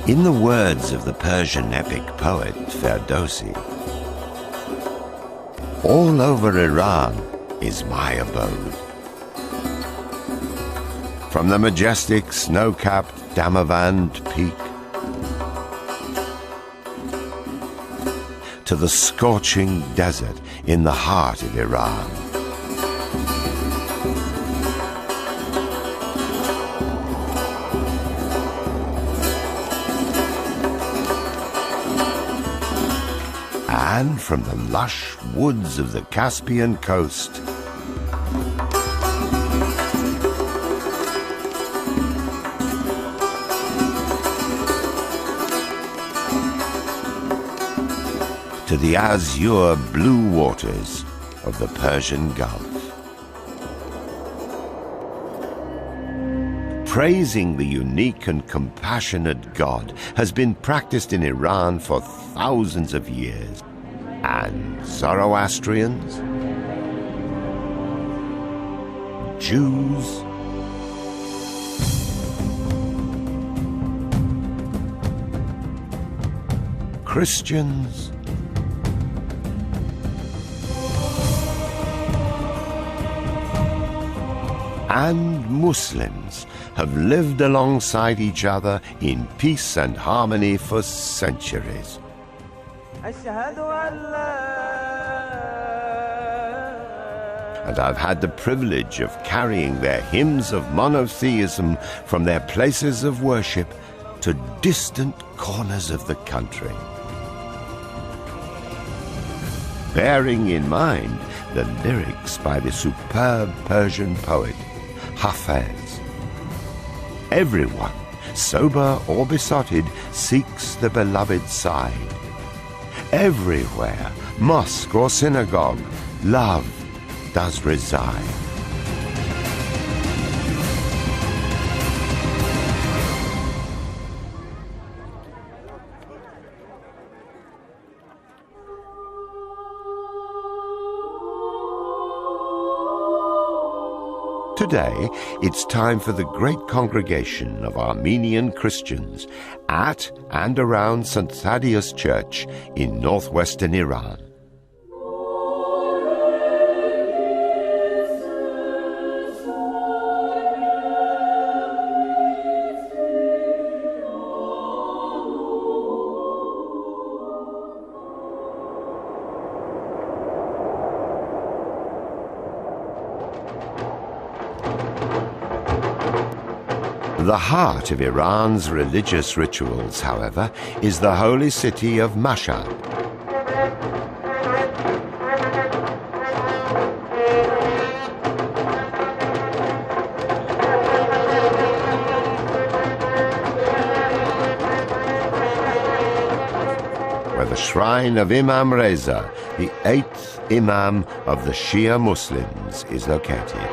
In the words of the Persian epic poet Ferdowsi, all over Iran is my abode. From the majestic snow-capped Damavand peak to the scorching desert in the heart of Iran. And from the lush woods of the Caspian coast to the azure blue waters of the Persian Gulf. Praising the unique and compassionate God has been practiced in Iran for thousands of years. And Zoroastrians, Jews, Christians, and Muslims have lived alongside each other in peace and harmony for centuries. And I've had the privilege of carrying their hymns of monotheism from their places of worship to distant corners of the country, bearing in mind the lyrics by the superb Persian poet Hafez. Everyone, sober or besotted, seeks the beloved side. Everywhere, mosque or synagogue, love does reside. Today, it's time for the great congregation of Armenian Christians at and around St. Thaddeus Church in northwestern Iran. The heart of Iran's religious rituals, however, is the holy city of Mashhad. Where the shrine of Imam Reza, the 8th Imam of the Shia Muslims, is located.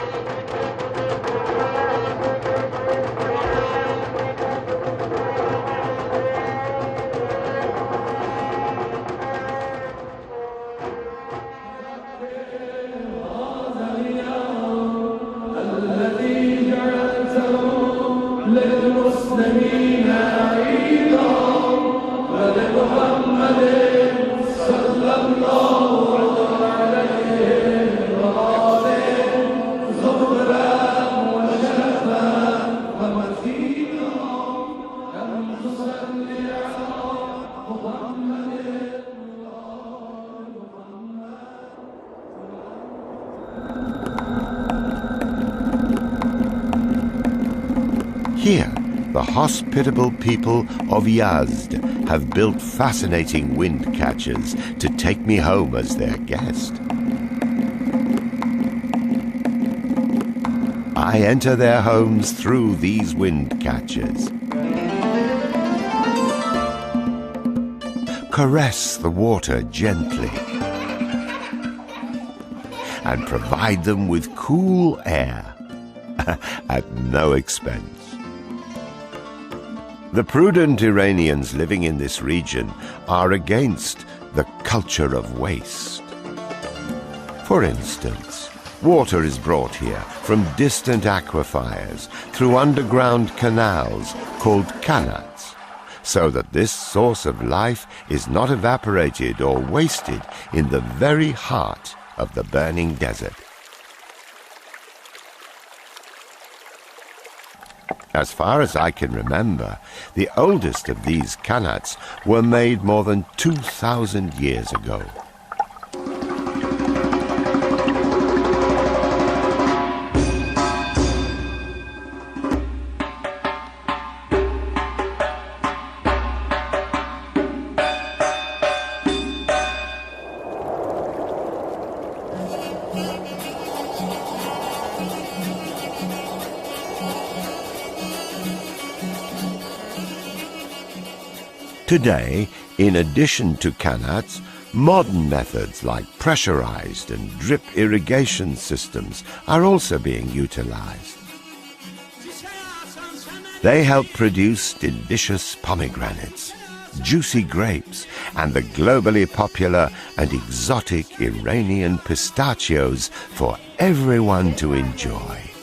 Here, the hospitable people of Yazd have built fascinating wind catchers to take me home as their guest. I enter their homes through these wind catchers, caress the water gently, and provide them with cool air at no expense. The prudent Iranians living in this region are against the culture of waste. For instance, water is brought here from distant aquifers through underground canals called kanats, so that this source of life is not evaporated or wasted in the very heart of the burning desert. As far as I can remember, the oldest of these qanats were made more than 2,000 years ago. Today, in addition to qanats, modern methods like pressurized and drip irrigation systems are also being utilized. They help produce delicious pomegranates, juicy grapes, and the globally popular and exotic Iranian pistachios for everyone to enjoy.